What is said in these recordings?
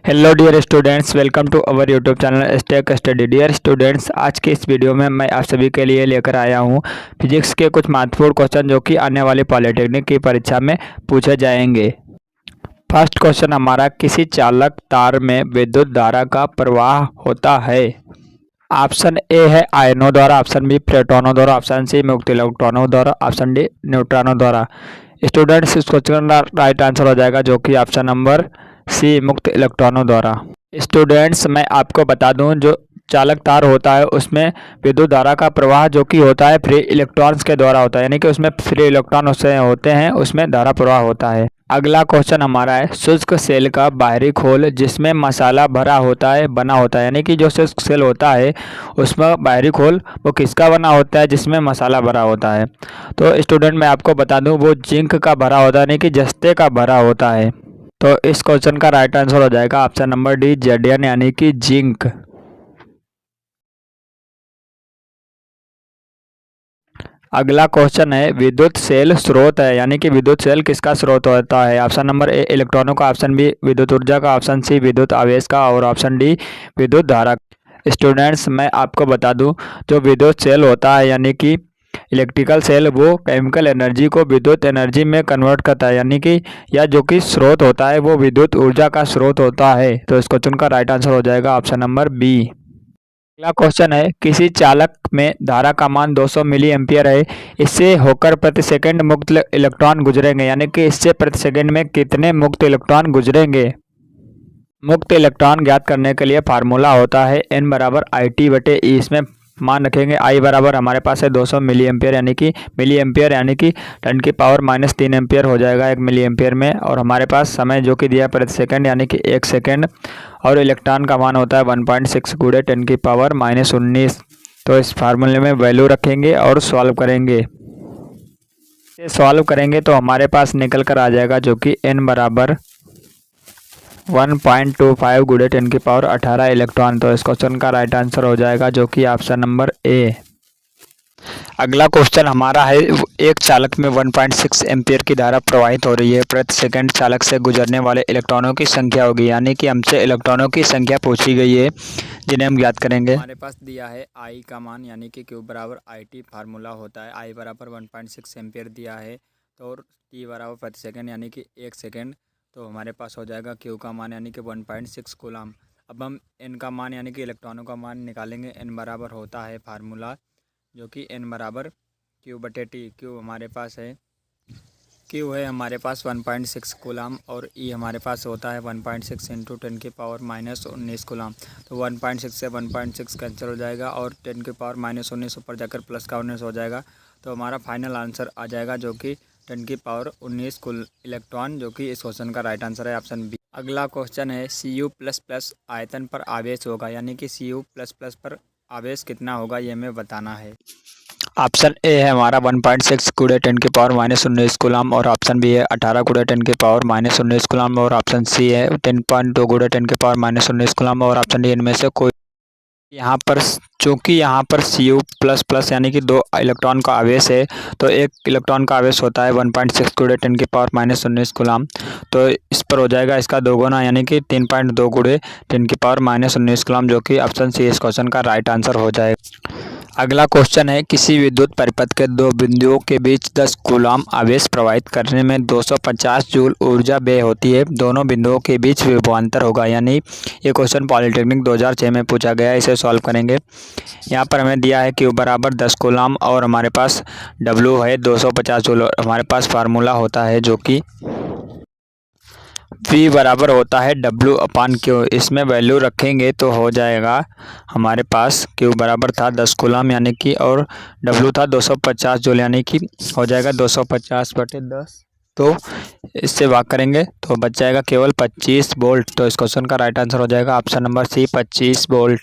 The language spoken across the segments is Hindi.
Hello dear students, welcome to our YouTube channel Stake Study. Dear students, आज के इस वीडियो में मैं आप सभी के लिए लेकर आया हूं फिजिक्स के कुछ महत्वपूर्ण क्वेश्चन जो कि आने वाली पॉलिटेक्निक की परीक्षा में पूछे जाएंगे। फर्स्ट क्वेश्चन हमारा, किसी चालक तार में विद्युत धारा का प्रवाह होता है? ऑप्शन ए है आयनों द्वारा, ऑप्शन बी प्रोटॉनों द्वारा, ऑप्शन सी मुक्त इलेक्ट्रॉनों द्वारा, ऑप्शन डी न्यूट्रॉनों द्वारा। स्टूडेंट्स, इस क्वेश्चन का राइट आंसर हो जाएगा जो कि ऑप्शन नंबर सी मुक्त इलेक्ट्रॉनों द्वारा। स्टूडेंट्स, मैं आपको बता दूं, जो चालक तार होता है उसमें विद्युत धारा का प्रवाह जो कि होता है फ्री इलेक्ट्रॉन्स के द्वारा होता है, यानी कि उसमें फ्री इलेक्ट्रॉन उससे होते हैं, उसमें धारा प्रवाह होता है। अगला क्वेश्चन हमारा है, शुष्क सेल का बाहरी खोल जिसमें मसाला भरा होता है बना होता है, यानी कि जो शुष्क सेल होता है उसमें बाहरी खोल वो किसका बना होता है? जिसमें मसाला भरा होता है। तो स्टूडेंट, मैं आपको बता दूं, वो जिंक का भरा होता है, यानी कि जस्ते का भरा होता है। तो इस क्वेश्चन का राइट आंसर हो जाएगा ऑप्शन नंबर डी जेडियन, यानी कि जिंक। अगला क्वेश्चन है, विद्युत सेल स्रोत है, यानी कि विद्युत सेल किसका स्रोत होता है? ऑप्शन नंबर ए इलेक्ट्रॉनों का, ऑप्शन बी विद्युत ऊर्जा का, ऑप्शन सी विद्युत आवेश का और ऑप्शन डी विद्युत धारा। स्टूडेंट्स, मैं आपको बता दूं, जो विद्युत सेल होता है यानी कि इलेक्ट्रिकल सेल, वो केमिकल एनर्जी को विद्युत एनर्जी में कन्वर्ट करता है, यानी कि या जो कि स्रोत होता है वो विद्युत ऊर्जा का स्रोत होता है। तो इस क्वेश्चन का राइट आंसर हो जाएगा ऑप्शन नंबर बी। अगला क्वेश्चन है, किसी चालक में धारा का मान 200 मिली एम्पियर है, इससे होकर प्रति सेकंड मुक्त इलेक्ट्रॉन गुजरेंगे, यानी कि इससे प्रति सेकंड में कितने मुक्त इलेक्ट्रॉन गुजरेंगे? मुक्त इलेक्ट्रॉन ज्ञात करने के लिए फार्मूला होता है n बराबर IT/E। इसमें मान रखेंगे I बराबर हमारे पास है 200 मिली एम्पियर, यानी कि 10⁻³ एम्पियर हो जाएगा 1 मिली एम्पियर में। और हमारे पास समय जो कि दिया है प्रति सेकंड, यानी कि 1 सेकंड। और इलेक्ट्रॉन का मान होता है 1.6 × 10⁻⁻19। तो इस फार्मूले में वैल्यू रखेंगे और सॉल्व करेंगे। सॉल्व करेंगे तो हमारे पास निकल कर आ जाएगा जो कि n बराबर 1.25 × 10⁻18 इलेक्ट्रॉन। तो इस क्वेश्चन का राइट आंसर हो जाएगा जो कि ऑप्शन नंबर ए। अगला क्वेश्चन हमारा है, एक चालक में 1.6 एम्पियर की धारा प्रवाहित हो रही है, प्रति सेकंड चालक से गुजरने वाले इलेक्ट्रॉनों की संख्या होगी, यानी कि हमसे इलेक्ट्रॉनों की संख्या पूछी गई है जिन्हें हम ज्ञात करेंगे। हमारे पास दिया है आई का मान, यानी कि Q बराबर IT फार्मूला होता है। आई बराबर 1.6 एम्पियर दिया है, तो और T बराबर प्रति सेकंड, यानी कि 1 सेकंड। तो हमारे पास हो जाएगा Q का मान, यानी कि 1.6 कूलम। अब हम N का मान, यानी कि इलेक्ट्रॉनों का मान निकालेंगे। N बराबर होता है फार्मूला जो कि N बराबर Q/T। Q हमारे पास है, Q है हमारे पास 1.6 कूलम और E हमारे पास होता है 1.6 × 10⁻19 कूलम। तो 1.6 से 1.6 कैंसिल हो जाएगा और 10⁻19 ऊपर जाकर प्लस का 19 हो जाएगा। तो हमारा फाइनल आंसर आ जाएगा जो कि 10⁻19 कुल इलेक्ट्रॉन, जो कि इस क्वेश्चन का राइट आंसर है ऑप्शन बी। अगला क्वेश्चन है, Cu++ आयतन पर आवेश होगा, यानी कि Cu++ पर आवेश कितना होगा ये हमें बताना है। ऑप्शन ए है हमारा 1.6 × 10⁻19 कूलम और ऑप्शन बी है 18 × 10⁻19 कूलम और ऑप्शन सी है 10.2 × 10⁻19 कूलम और ऑप्शन डी इनमें से कोई। यहाँ पर चूँकि यहाँ पर Cu++ यानी कि 2 इलेक्ट्रॉन का आवेश है, तो एक इलेक्ट्रॉन का आवेश होता है 1.6 × 10⁻19 कूलम। तो इस पर हो जाएगा इसका दोगुना, यानी कि 3.2 × 10⁻19 कूलम, जो कि ऑप्शन सी इस क्वेश्चन का राइट आंसर हो जाएगा। अगला क्वेश्चन है, किसी विद्युत परिपथ के दो बिंदुओं के बीच 10 कूलम आवेश प्रवाहित करने में 250 जूल ऊर्जा व्यय होती है, दोनों बिंदुओं के बीच विभवांतर होगा। यानी ये क्वेश्चन पॉलिटेक्निक 2006 में पूछा गया है, इसे सॉल्व करेंगे। यहाँ पर हमें दिया है Q बराबर 10 कूलम और हमारे पास W है 250 जूल और हमारे पास फार्मूला होता है जो कि V बराबर होता है W/Q। इसमें वैल्यू रखेंगे तो हो जाएगा हमारे पास Q बराबर था 10 कूलम, यानी कि और W था 250 जूल, यानी कि हो जाएगा 250/10। तो इससे भाग करेंगे तो बच जाएगा केवल 25 वोल्ट। तो इस क्वेश्चन का राइट आंसर हो जाएगा ऑप्शन नंबर सी 25 वोल्ट।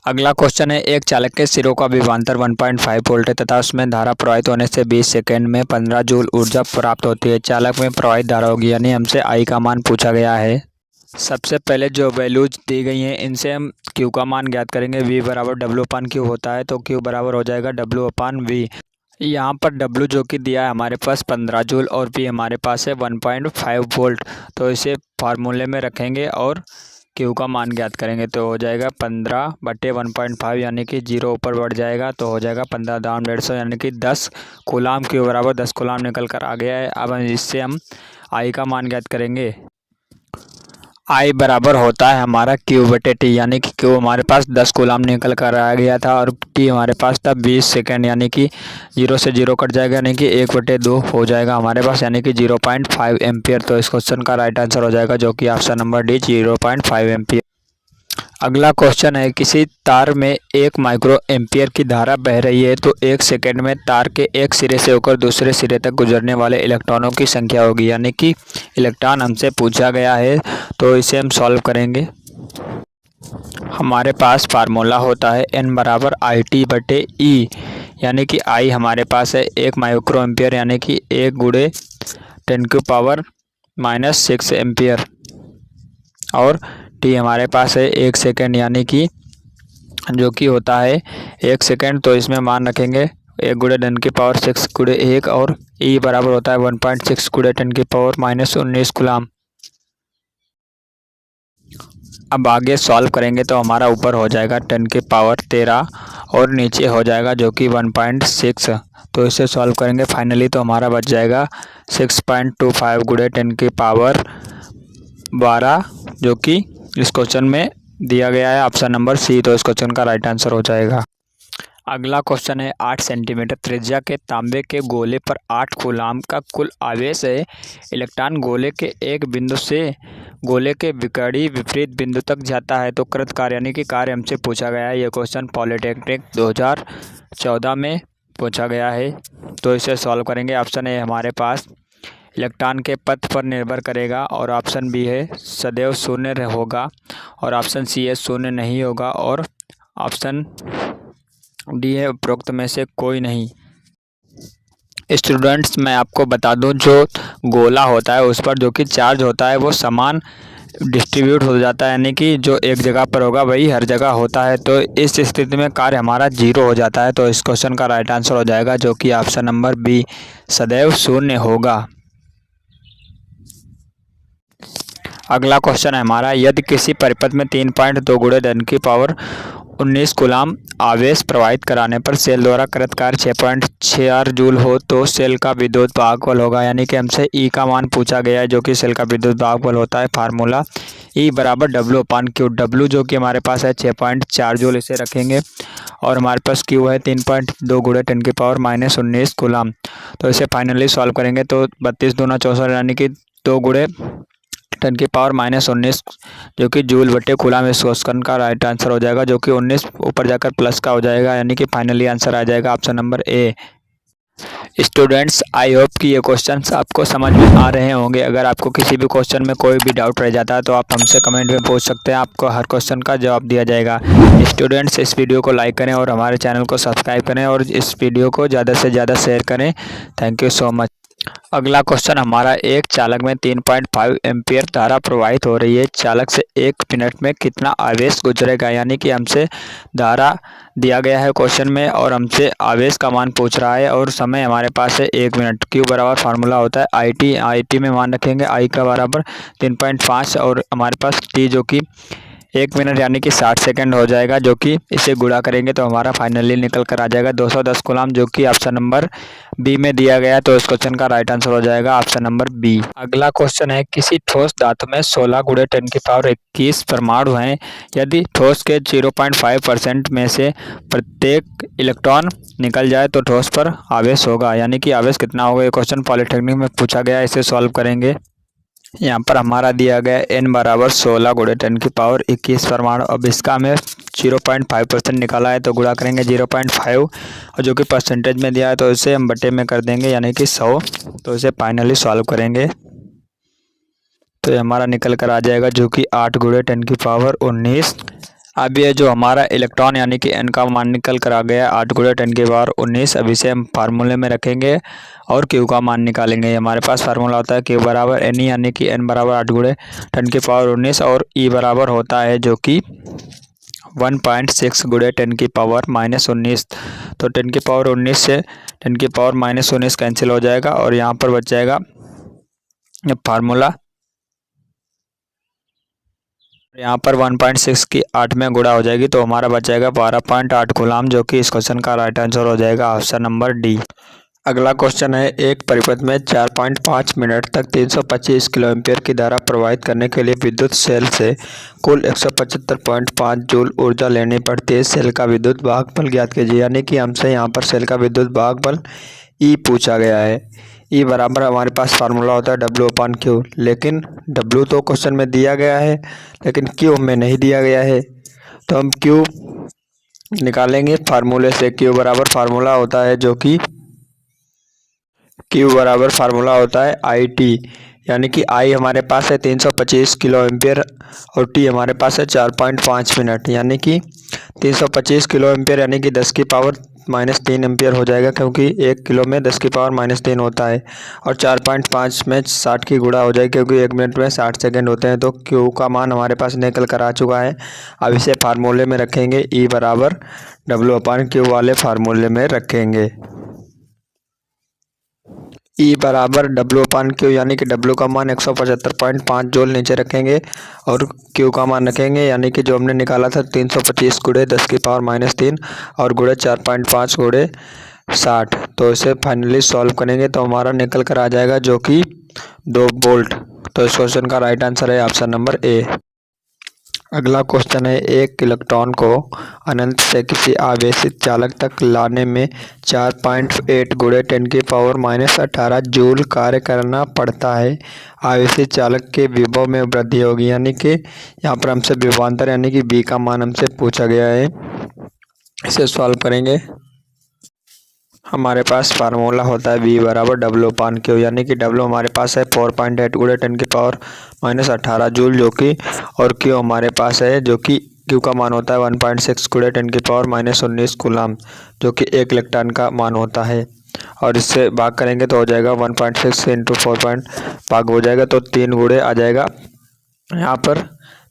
अगला क्वेश्चन है, एक चालक के सिरों का विभवांतर 1.5 वोल्ट है तथा उसमें धारा प्रवाहित होने से 20 सेकंड में 15 जूल ऊर्जा प्राप्त होती है। चालक में प्रवाहित धारा होगी, यानी हमसे आई का मान पूछा गया है। सबसे पहले जो वैल्यूज दी गई हैं इनसे हम Q का मान ज्ञात करेंगे। V बराबर W/Q होता है, तो Q बराबर हो जाएगा W/V। यहाँ पर W जो कि दिया है हमारे पास 15 जूल और P हमारे पास है 1.5 वोल्ट। तो इसे फार्मूले में रखेंगे और Q का मान ज्ञात करेंगे तो हो जाएगा 15/1.5 यानी कि 0 ऊपर बढ़ जाएगा तो हो जाएगा 15/150 यानी कि 10 कूलाम। Q बराबर 10 कूलाम निकल कर आ गया है। अब इससे हम I का मान ज्ञात करेंगे। I बराबर होता है हमारा Q/T यानी कि Q हमारे पास 10 कूलाम निकल कर आ गया था और T हमारे पास था 20 सेकेंड यानी कि 0 से 0 कट जाएगा यानी कि 1/2 हो जाएगा हमारे पास यानी कि 0.5 एम्पियर। तो इस क्वेश्चन का राइट आंसर हो जाएगा जो कि ऑप्शन नंबर डी 0.5 एम्पियर। अगला क्वेश्चन है किसी तार में 1 माइक्रो एम्पियर की धारा बह रही है तो 1 सेकेंड में तार के एक सिरे से होकर दूसरे सिरे तक गुजरने वाले इलेक्ट्रॉनों की संख्या होगी यानी कि इलेक्ट्रॉन हमसे पूछा गया है। तो इसे हम सॉल्व करेंगे। हमारे पास फार्मूला होता है N बराबर IT/E यानी कि I हमारे पास है 1 माइक्रो एम्पियर यानी कि 1 × 10⁻⁻⁻6 एम्पियर और T हमारे पास है 1 सेकेंड यानी कि जो कि होता है 1 सेकेंड। तो इसमें मान रखेंगे 1 × 10⁻6 × 1 और E बराबर होता है 1.6 × 10⁻⁻19 कूलाम। अब आगे सॉल्व करेंगे तो हमारा ऊपर हो जाएगा 10⁻13 और नीचे हो जाएगा जो कि 1.6। तो इसे सॉल्व करेंगे फाइनली तो हमारा बच जाएगा 6.25 × 10⁻12 जो कि इस क्वेश्चन में दिया गया है ऑप्शन नंबर सी। तो इस क्वेश्चन का राइट आंसर हो जाएगा। अगला क्वेश्चन है 8 सेंटीमीटर त्रिज्या के तांबे के गोले पर 8 कूलाम का कुल आवेश है। इलेक्ट्रॉन गोले के एक बिंदु से गोले के विपरीत बिंदु तक जाता है तो कृत कार्य यानी कि कार्य हमसे पूछा गया है। यह क्वेश्चन पॉलिटेक्निक 2014 में पूछा गया है। तो इसे सॉल्व करेंगे। ऑप्शन ए हमारे पास इलेक्ट्रॉन के पथ पर निर्भर करेगा और ऑप्शन बी है सदैव शून्य होगा और ऑप्शन सी है शून्य नहीं होगा और ऑप्शन डी है उपरोक्त में से कोई नहीं। स्टूडेंट्स मैं आपको बता दूं जो गोला होता है उस पर जो कि चार्ज होता है वो समान डिस्ट्रीब्यूट हो जाता है यानी कि जो एक जगह पर होगा वही हर जगह होता है। तो इस स्थिति में कार्य हमारा 0 हो जाता है। तो इस क्वेश्चन का राइट आंसर हो जाएगा जो कि ऑप्शन नंबर बी सदैव शून्य होगा। अगला क्वेश्चन है हमारा यदि किसी परिपथ में 3.2 × 10⁻19 कूलाम आवेश प्रवाहित कराने पर सेल द्वारा कृत कार्य 6.64 जूल हो तो सेल का विद्युत भागफल होगा यानी कि हमसे E का मान पूछा गया है जो कि सेल का विद्युत भागफल होता है फार्मूला E बराबर W/Q। W जो कि हमारे पास है 6.4 जूल इसे रखेंगे और हमारे पास Q है 3.2 × 10⁻19 कूलाम। तो इसे फाइनली सॉल्व करेंगे तो 32 दूना 64 यानी कि 2 × 10⁻19 जो कि जूल बटे कूलाम। इस क्वेश्चन का राइट आंसर हो जाएगा जो कि 19 ऊपर जाकर प्लस का हो जाएगा यानी कि फाइनली आंसर आ जाएगा option number A. Students I hope कि ये क्वेश्चंस आपको समझ में आ रहे होंगे। अगर आपको किसी भी क्वेश्चन में कोई भी डाउट रह जाता है तो आप हमसे कमेंट में पूछ सकते हैं, आपको हर क्वेश्चन का जवाब दिया जाएगा। स्टूडेंट्स इस वीडियो को लाइक करें और हमारे चैनल को सब्सक्राइब करें और इस वीडियो को ज़्यादा से ज़्यादा शेयर करें। Thank you so much. अगला क्वेश्चन हमारा एक चालक में 3.5 एम्पियर धारा प्रवाहित हो रही है। चालक से 1 मिनट में कितना आवेश गुजरेगा यानी कि हमसे धारा दिया गया है क्वेश्चन में और हमसे आवेश का मान पूछ रहा है और समय हमारे पास है 1 मिनट। क्यू बराबर फार्मूला होता है IT में मान रखेंगे I का बराबर 3.5 और हमारे पास T जो कि 1 मिनट यानी कि 60 सेकंड हो जाएगा जो कि इसे गुणा करेंगे तो हमारा फाइनली निकल कर आ जाएगा 210 कूलाम जो कि ऑप्शन नंबर बी में दिया गया है। तो इस क्वेश्चन का राइट आंसर हो जाएगा ऑप्शन नंबर बी। अगला क्वेश्चन है किसी ठोस धातु में 16 × 10⁻21 परमाणु हैं। यदि ठोस के 0.5% में से प्रत्येक इलेक्ट्रॉन निकल जाए तो ठोस पर आवेश होगा यानी कि आवेश कितना होगा। ये क्वेश्चन पॉलिटेक्निक में पूछा गया है। इसे सॉल्व करेंगे। यहाँ पर हमारा दिया गया N बराबर 16 × 10⁻21 परमाणु। अब इसका हमें 0.5% निकाला है तो गुणा करेंगे 0.5 और जो कि परसेंटेज में दिया है तो इसे हम बटे में कर देंगे यानी कि 100। तो इसे फाइनली सॉल्व करेंगे तो ये हमारा निकल कर आ जाएगा जो कि 8 × 10⁻19। अब ये जो हमारा इलेक्ट्रॉन यानी कि N का मान निकल कर आ गया 8 × 10⁻19। अब इसे हम फार्मूले में रखेंगे और Q का मान निकालेंगे। हमारे पास फार्मूला होता है Q बराबर N यानी कि N बराबर 8 × 10⁻19 और E बराबर होता है जो कि 1.6 × 10⁻19। तो 10⁻19 से 10⁻19 कैंसिल हो जाएगा और यहाँ पर बच जाएगा फार्मूला, यहाँ पर 1.6 की 8 में गुणा हो जाएगी तो हमारा बच जाएगा 12.8 कूलाम, जो कि इस क्वेश्चन का राइट आंसर हो जाएगा ऑप्शन नंबर डी। अगला क्वेश्चन है, एक परिपथ में 4.5 मिनट तक 325 किलो एम्पीयर की धारा प्रवाहित करने के लिए विद्युत सेल से कुल 175.5 जूल ऊर्जा लेनी पड़ती है। सेल का विद्युत वाहक बल ज्ञात कीजिए। यानी कि हमसे यहाँ पर सेल का विद्युत वाहक बल ई पूछा गया है। ई बराबर हमारे पास फार्मूला होता है W/Q, लेकिन W तो क्वेश्चन में दिया गया है लेकिन Q में नहीं दिया गया है, तो हम Q निकालेंगे फार्मूले से। Q बराबर फार्मूला होता है IT, यानी कि I हमारे पास है 325 किलो एम्पियर और T हमारे पास है 4.5 मिनट, यानी कि 325 किलो एम्पियर यानी कि 10⁻³ एम्पियर हो जाएगा, क्योंकि 1 किलो में 10⁻³ होता है। और 4.5 में 60 की गुणा हो जाएगी, क्योंकि 1 मिनट में 60 सेकेंड होते हैं। तो Q का मान हमारे पास निकल कर आ चुका है। अब इसे फार्मूले में रखेंगे, E बराबर W/Q वाले फार्मूले में रखेंगे। E बराबर W/Q, यानी कि W का मान 175.5 जूल नीचे रखेंगे और Q का मान रखेंगे, यानी कि जो हमने निकाला था 325 गुणे 10⁻³ और गुणे 4.5 गुणे 60। तो इसे फाइनली सॉल्व करेंगे तो हमारा निकल कर आ जाएगा जो कि 2 वोल्ट। तो इस क्वेश्चन का राइट आंसर है ऑप्शन नंबर ए। अगला क्वेश्चन है, एक इलेक्ट्रॉन को अनंत से किसी आवेशित चालक तक लाने में 4.8 गुणे 10⁻18 जूल कार्य करना पड़ता है। आवेशित चालक के विभव में वृद्धि होगी, यानी कि यहाँ पर हमसे विभवांतर यानी कि V का मान हमसे पूछा गया है। इसे सॉल्व करेंगे, हमारे पास फार्मूला होता है V बराबर W/Q, यानी कि W हमारे पास है 4.8 गुणे 10⁻18 जूल, जो कि और Q हमारे पास है जो कि Q का मान होता है 1.6 गुणे 10⁻19 कूलाम, जो कि 1 इलेक्ट्रॉन का मान होता है। और इससे भाग करेंगे तो हो जाएगा 1.6 × 4 भाग हो जाएगा तो 3 गुणे आ जाएगा यहाँ पर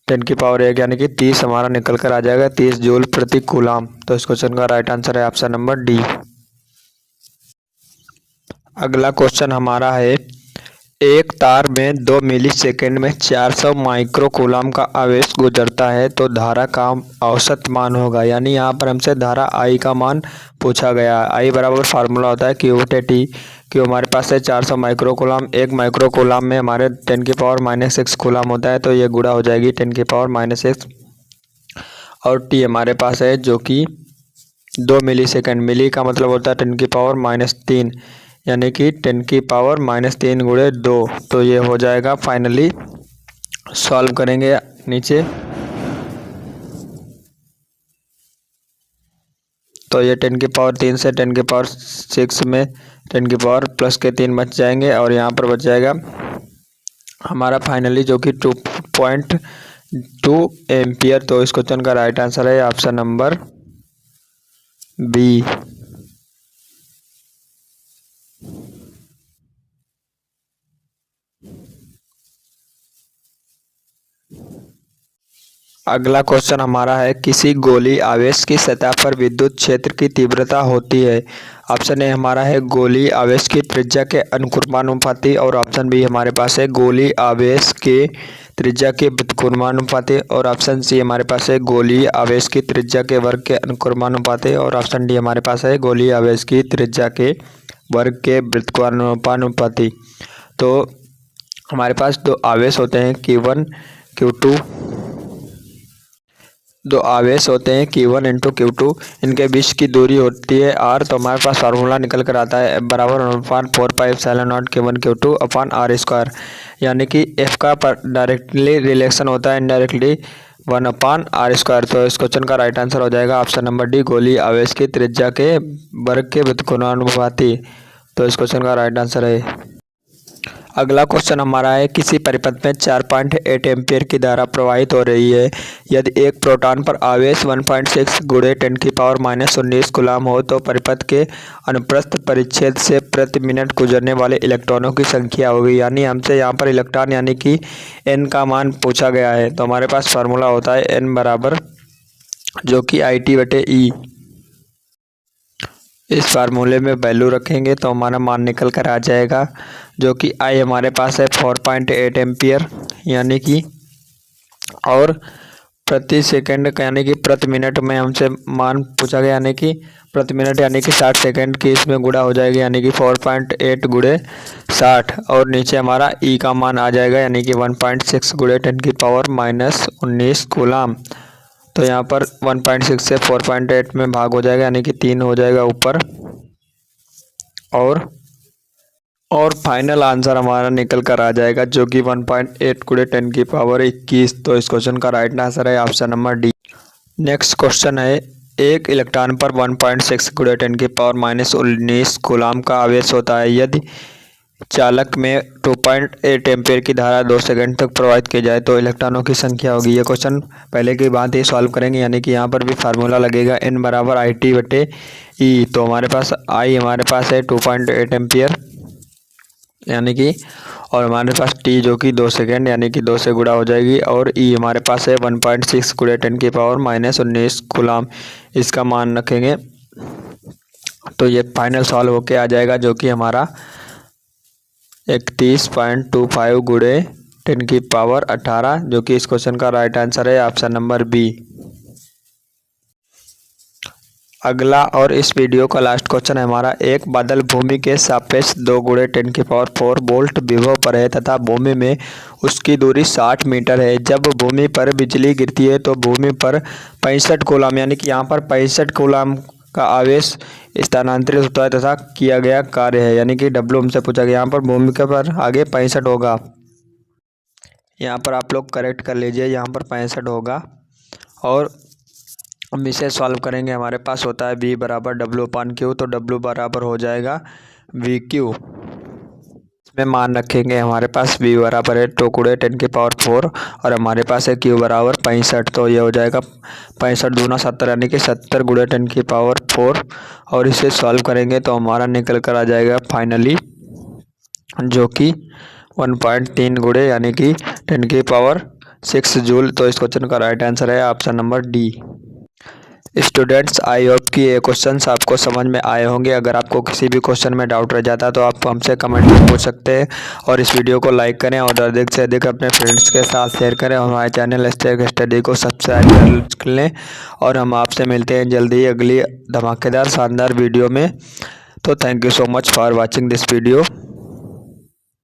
10⁻1, यानी कि 30 हमारा निकल कर आ जाएगा 30 जूल प्रति कूलाम। तो इस क्वेश्चन का राइट आंसर है ऑप्शन नंबर डी। अगला क्वेश्चन हमारा है, एक तार में 2 मिलीसेकंड में 400 माइक्रो कूलाम का आवेश गुजरता है तो धारा का औसत मान होगा। यानी यहाँ पर हमसे धारा I का मान पूछा गया है। I बराबर फार्मूला होता है Q/T। Q हमारे पास है 400 माइक्रो कूलाम। 1 माइक्रो कूलाम में हमारे 10⁻6 कूलाम होता है, तो ये गुणा हो जाएगी 10⁻6 और T हमारे पास है जो कि 2 मिलीसेकंड। मिली का मतलब होता है 10⁻3, यानी कि 10⁻³ गुणे 2। तो ये हो जाएगा, फाइनली सॉल्व करेंगे नीचे तो ये 10⁻3 से 10⁻6 में 10⁻+3 बच जाएंगे और यहाँ पर बच जाएगा हमारा फाइनली जो कि 2.2 एम्पियर। तो इस क्वेश्चन का राइट आंसर है ऑप्शन नंबर बी। अगला क्वेश्चन हमारा है, किसी गोलीय आवेश की सतह पर विद्युत क्षेत्र की तीव्रता होती है। ऑप्शन ए हमारा है गोलीय आवेश की त्रिज्या के अनुक्रमानुपाती और ऑप्शन बी हमारे पास है गोलीय आवेश के त्रिज्या के व्युत्क्रमानुपाती और ऑप्शन सी हमारे पास है गोलीय आवेश की त्रिज्या के वर्ग के अनुक्रमानुपाती और ऑप्शन डी हमारे पास है गोलीय आवेश की त्रिज्या के वर्ग के व्युत्क्रमानुपाती। तो हमारे पास 2 आवेश होते हैं Q1 Q2, 2 आवेश होते हैं Q1 × Q2, इनके बीच की दूरी होती है R। तो हमारे पास फार्मूला निकल कर आता है F बराबर 1/4πε0 Q1 Q2 अपॉन R², यानी कि F का डायरेक्टली रिलेशन होता है इनडायरेक्टली 1/R²। तो इस क्वेश्चन का राइट आंसर हो जाएगा ऑप्शन नंबर डी, गोलीय आवेश की त्रिज्या के वर्ग के व्युत्क्रमानुपाती। तो इस क्वेश्चन का राइट आंसर है। अगला क्वेश्चन हमारा है, किसी परिपथ में 4.8 एम्पीयर की धारा प्रवाहित हो रही है। यदि एक प्रोटॉन पर आवेश 1.6 गुणे 10⁻19 कूलाम हो तो परिपथ के अनुप्रस्थ परिच्छेद से प्रति मिनट गुजरने वाले इलेक्ट्रॉनों की संख्या होगी। यानी हमसे यहाँ पर इलेक्ट्रॉन यानी कि n का मान पूछा गया है। तो हमारे पास फार्मूला होता है n बराबर जो कि IT/E। इस फार्मूले में वैल्यू रखेंगे तो हमारा मान निकल कर आ जाएगा, जो कि आई हमारे पास है 4.8 एम्पियर यानी कि, और प्रति सेकंड यानी कि प्रति मिनट में हमसे मान पूछा गया, यानी कि प्रति मिनट यानी कि 60 सेकंड की इसमें गुणा हो जाएगी, यानी कि 4.8 गुणे 60, और नीचे हमारा ई का मान आ जाएगा यानी कि 1.6 गुणे 10⁻⁻19 कूलाम। तो यहाँ पर 1.6 से 4.8 में भाग हो जाएगा यानी कि 3 हो जाएगा ऊपर, और फाइनल आंसर हमारा निकल कर आ जाएगा जो कि 1.8 गुणे 10⁻21। तो इस क्वेश्चन का राइट आंसर है option number D. Next question है, एक इलेक्ट्रॉन पर 1.6 गुणे 10⁻⁻19 कूलाम का आवेश होता है। यदि चालक में 2.8 एम्पीयर की धारा 2 सेकंड तक प्रवाहित की जाए तो इलेक्ट्रॉनों की संख्या होगी। ये क्वेश्चन पहले की बात ही सॉल्व करेंगे, यानी कि यहाँ पर भी फार्मूला लगेगा N बराबर IT/E। तो हमारे पास I हमारे पास है 2.8 एम्पियर यानी कि, और हमारे पास T जो कि 2 सेकेंड यानी कि 2 से गुणा हो जाएगी, और E हमारे पास है 1.6 गुणे 10⁻⁻19 कूलाम। इसका मान रखेंगे तो ये फाइनल सॉल्व होके आ जाएगा, जो कि हमारा 31.25 गुणे 10⁻18, जो कि इस क्वेश्चन का राइट आंसर है ऑप्शन नंबर बी। अगला और इस वीडियो का लास्ट क्वेश्चन है हमारा, एक बादल भूमि के सापेक्ष 2 गुणे 10⁻4 वोल्ट विभव पर है तथा भूमि में उसकी दूरी 60 मीटर है। जब भूमि पर बिजली गिरती है तो भूमि पर 65 कूलाम यानी कि यहाँ पर 65 कूलाम का आवेश स्थानांतरित होता है तथा किया गया कार्य है, यानी कि W हमसे पूछा गया। यहाँ पर भूमि के पर आगे 65 होगा, यहाँ पर आप लोग करेक्ट कर लीजिए, यहाँ पर 65 होगा। और हम इसे सॉल्व करेंगे, हमारे पास होता है V बराबर W/Q, तो W बराबर हो जाएगा VQ। इसमें मान रखेंगे हमारे पास V बराबर है 2 गुणे 10⁻4 और हमारे पास है Q बराबर 65, तो ये हो जाएगा 65 दूना 70 यानी कि 70 गुणे 10⁻4, और इसे सॉल्व करेंगे तो हमारा निकल कर आ जाएगा फाइनली, जो कि 1.3 गुणे यानी कि 10⁻6 जूल। तो इस क्वेश्चन का राइट आंसर है option number D. Students, I hope कि ये क्वेश्चंस आपको समझ में आए होंगे। अगर आपको किसी भी क्वेश्चन में डाउट रह जाता है तो आप हमसे कमेंट में पूछ सकते हैं, और इस वीडियो को लाइक करें और अधिक से अधिक अपने फ्रेंड्स के साथ शेयर करें, और हमारे चैनल स्टेक स्टडी को सब्सक्राइब कर लें। और हम आपसे मिलते हैं जल्दी अगली धमाकेदार शानदार वीडियो में। तो thank you so much for watching this video.